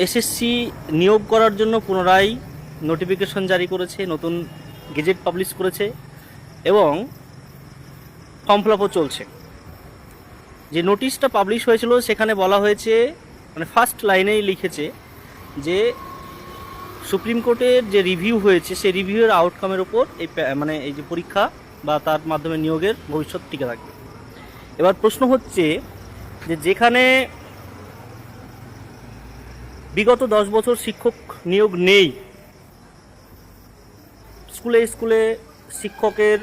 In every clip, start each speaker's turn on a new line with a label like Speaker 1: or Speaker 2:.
Speaker 1: SSC নিয়োগ করার জন্য পুনরায় নোটিফিকেশন জারি করেছে, নতুন গেজেট পাবলিশ করেছে এবং ফর্ম ফিল আপও চলছে। যে নোটিশটা পাবলিশ হয়েছিল সেখানে বলা হয়েছে, মানে ফার্স্ট লাইনেই লিখেছে যে সুপ্রিম কোর্টের যে রিভিউ হয়েছে সেই রিভিউয়ের আউটকামের ওপর এই যে পরীক্ষা বা তার মাধ্যমে নিয়োগের ভবিষ্যৎ টিকে থাকবে। এবার প্রশ্ন হচ্ছে যে যেখানে বিগত 10 বছর শিক্ষক নিয়োগ নেই, স্কুলে স্কুলে শিক্ষকের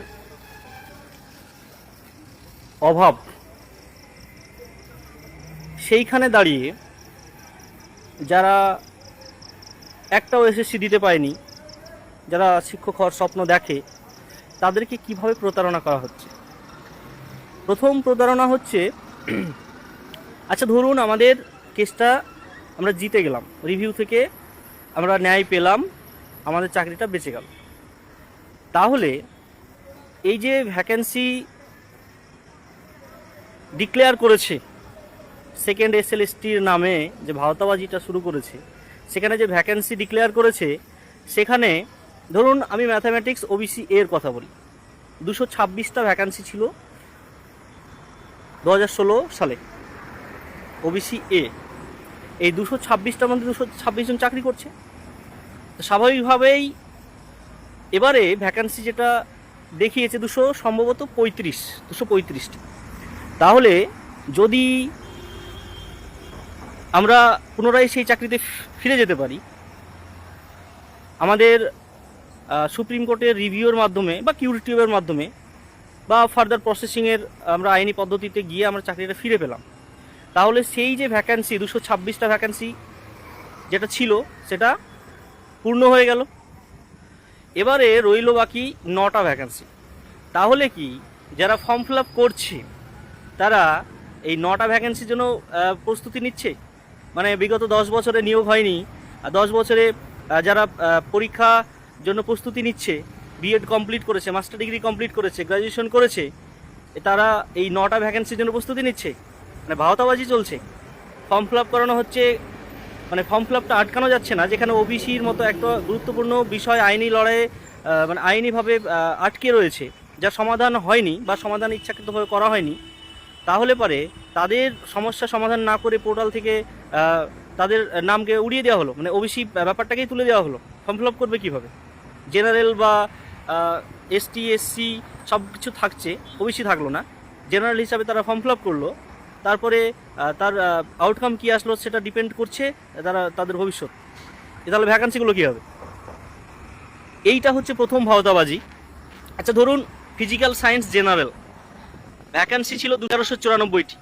Speaker 1: অভাব, সেইখানে দাঁড়িয়ে যারা একটাও এসএসসি দিতে পায়নি, যারা শিক্ষক হওয়ার স্বপ্ন দেখে, তাদেরকে কিভাবে প্রতারণা করা হচ্ছে। প্রথম প্রতারণা হচ্ছে, আচ্ছা ধরুন আমাদের কেসটা আমরা জিতে গেলাম, রিভিউ থেকে আমরা ন্যায় পেলাম, আমাদের চাকরিটা বেঁচে গেল, তাহলে এই যে ভ্যাকেন্সি ডিক্লেয়ার করেছে সেকেন্ড এসএলএসটির নামে, যে ভাওতাবাজিটা শুরু করেছে, সেখানে যে ভ্যাকেন্সি ডিক্লেয়ার করেছে সেখানে ধরুন আমি ম্যাথামেটিক্স ওবিসি এর কথা বলি, 226টা ভ্যাকেন্সি ছিল 2016 সালে ওবিসি এ। এই 226টার মধ্যে 226 জন চাকরি করছে, তো স্বাভাবিকভাবেই এবারে ভ্যাকেন্সি যেটা দেখিয়েছে সম্ভবত 235টি। তাহলে যদি আমরা পুনরায় সেই চাকরিতে ফিরে যেতে পারি, আমাদের সুপ্রিম কোর্টের রিভিউর মাধ্যমে বা কিউরিটিভের মাধ্যমে বা ফার্দার প্রসেসিংয়ের আমরা আইনি পদ্ধতিতে গিয়ে আমরা চাকরিটা ফিরে পেলাম, তাহলে সেই যে ভ্যাকেন্সি 226টা ভ্যাকেন্সি যেটা ছিল সেটা পূর্ণ হয়ে গেল। এবারে রইল বাকি 9টা ভ্যাকেন্সি। তাহলে কি যারা ফর্ম ফিল আপ করছে তারা এই 9টা ভ্যাকেন্সির জন্য প্রস্তুতি নিচ্ছে? মানে বিগত 10 বছরে নিয়োগ হয়নি, আর 10 বছরে যারা পরীক্ষা জন্য প্রস্তুতি নিচ্ছে, বিএড কমপ্লিট করেছে, মাস্টার ডিগ্রি কমপ্লিট করেছে, গ্র্যাজুয়েশন করেছে, তারা এই 9টা ভ্যাকেন্সির জন্য প্রস্তুতি নিচ্ছে? মানে ভাওতাবাজি চলছে, ফর্ম ফিল আপ করানো হচ্ছে, মানে ফর্ম ফিল আপটা আটকানো যাচ্ছে না, যেখানে ওবিসির মতো একটা গুরুত্বপূর্ণ বিষয় আইনি লড়াইয়ে মানে আইনিভাবে আটকে রয়েছে, যার সমাধান হয়নি বা সমাধান ইচ্ছাকৃতভাবে করা হয়নি। তাহলে পরে তাদের সমস্যা সমাধান না করে পোর্টাল থেকে তাদের নামকে উড়িয়ে দেওয়া হলো, মানে ওবিসি ব্যাপারটাকেই তুলে দেওয়া হলো। ফর্ম ফিল আপ করবে কীভাবে? জেনারেল বা এসটি এসসি সব কিছু থাকছে, ওবিসি থাকলো না, জেনারেল হিসাবে তারা ফর্ম ফিল আপ করলো, তারপরে তার আউটকাম কী আসলো সেটা ডিপেন্ড করছে তাদের ভবিষ্যৎ। তাহলে ভ্যাকান্সিগুলো কী হবে? এইটা হচ্ছে প্রথম ভাওতাবাজি। আচ্ছা ধরুন ফিজিক্যাল সায়েন্স জেনারেল ভ্যাকান্সি ছিল 1394টি,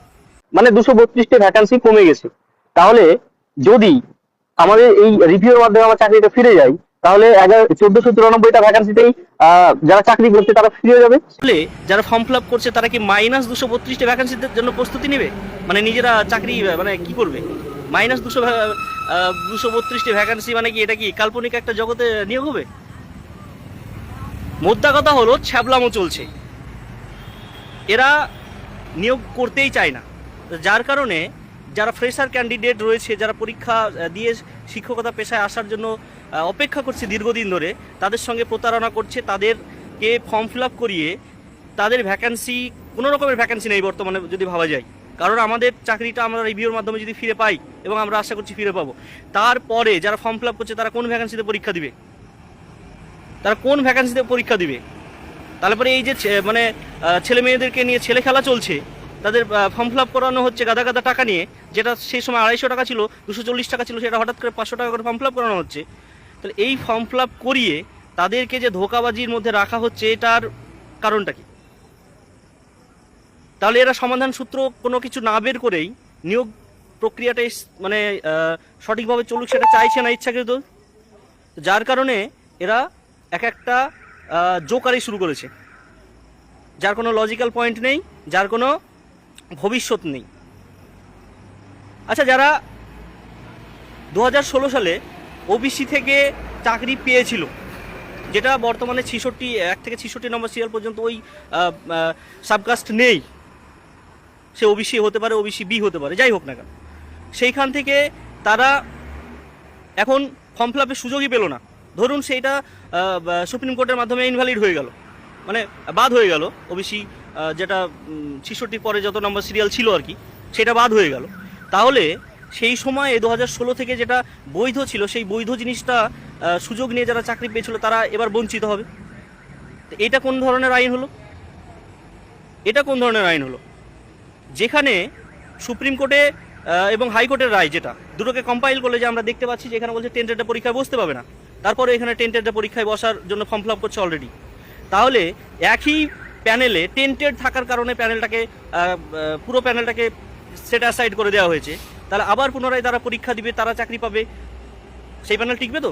Speaker 1: মানে 232টি ভ্যাকান্সি কমে গেছে। তাহলে যদি আমাদের এই রিভিউর মাধ্যমে আমরা চাকরিটা ফিরে যাই, তাহলে 1494টা ভ্যাকান্সিতেই যারা চাকরি করছে তারা ফিরে যাবে। যারা ফর্ম ফিল আপ করছে তারা কি -232টি ভ্যাকান্সির জন্য প্রস্তুতি নেবে? মানে নিজেরা চাকরি মানে কি করবে? -232টি ভ্যাকান্সি মানে কি এটা কি কাল্পনিক একটা জগতে নিয়োগ হবে? মোদ্দা কথা হলো ছ্যাবলামো চলছে, এরা নিয়োগ করতেই চায় না, যার কারণে যারা ফ্রেশার ক্যান্ডিডেট রয়েছে, যারা পরীক্ষা দিয়ে শিক্ষকতা পেশায় আসার জন্য অপেক্ষা করছে দীর্ঘদিন ধরে, তাদের সঙ্গে প্রতারণা করছে, তাদেরকে ফর্ম ফিল আপ করিয়ে তাদের ভ্যাকান্সি, কোনো রকমের ভ্যাকান্সি নেই বর্তমানে যদি ভাবা যায়, কারণ আমাদের চাকরিটা আমরা রিভিউর মাধ্যমে যদি ফিরে পাই, এবং আমরা আশা করছি ফিরে পাবো, তারপরে যারা ফর্ম ফিল আপ করছে তারা কোন ভ্যাকান্সিতে পরীক্ষা দিবে? তারা কোন ভ্যাকান্সিতে পরীক্ষা দিবে? তারপরে এই যে মানে ছেলে মেয়েদেরকে নিয়ে ছেলে খেলা চলছে, তাদের ফর্ম ফিল আপ করানো হচ্ছে গাদা গাদা টাকা নিয়ে, যেটা সেই সময় 250 টাকা ছিল, 240 টাকা ছিল, সেটা হঠাৎ করে 500 টাকা করে ফর্ম ফিল আপ করানো হচ্ছে। তাহলে এই ফর্ম ফিল আপ করিয়ে তাদেরকে যে ধোঁকাবাজির মধ্যে রাখা হচ্ছে, এটার কারণটা কি? তাহলে এরা সমাধান সূত্র কোনো কিছু না বের করেই নিয়োগ প্রক্রিয়াটাই মানে সঠিকভাবে চলুক সেটা চাইছে না ইচ্ছাকৃত, যার কারণে এরা এক একটা জোকারি শুরু করেছে, যার কোনো লজিক্যাল পয়েন্ট নেই, যার কোনো ভবিষ্যৎ নেই। আচ্ছা যারা 2016 সালে ওবিসি থেকে চাকরি পেয়েছিল, যেটা বর্তমানে 1 থেকে 66 নম্বর সিরিয়াল পর্যন্ত ওই সাবকাস্ট নেই, সে ওবিসি হতে পারে, ওবিসি বি হতে পারে, যাই হোক না কেন, সেইখান থেকে তারা এখন ফর্ম ফিল আপের সুযোগই পেলো না, ধরুন সেইটা সুপ্রিম কোর্টের মাধ্যমে ইনভ্যালিড হয়ে গেল, মানে বাদ হয়ে গেল, ওবিসি যেটা 66 পরে যত নম্বর সিরিয়াল ছিল আর কি, সেটা বাদ হয়ে গেল। তাহলে সেই সময় 2016 থেকে যেটা বৈধ ছিল, সেই বৈধ জিনিসটা সুযোগ নিয়ে যারা চাকরি পেয়েছিল তারা এবার বঞ্চিত হবে। তো এটা কোন ধরনের আইন হলো? এটা কোন ধরনের আইন হলো? যেখানে সুপ্রিম কোর্টে এবং হাইকোর্টের রায়, যেটা দুটোকে কম্পাইল করলে যে আমরা দেখতে পাচ্ছি যে এখানে বলছে টেন্টেডে পরীক্ষায় বসতে পাবে না, তারপরে এখানে টেন্টেডে পরীক্ষায় বসার জন্য ফর্ম ফিল আপ করছে অলরেডি। তাহলে একই প্যানেলে টেন্টেড থাকার কারণে প্যানেলটাকে পুরো প্যানেলটাকে সেট অ্যাসাইড করে দেওয়া হয়েছে, তাহলে আবার পুনরায় তারা পরীক্ষা দিবে, তারা চাকরি পাবে, সেই প্যানেল টিকবে তো?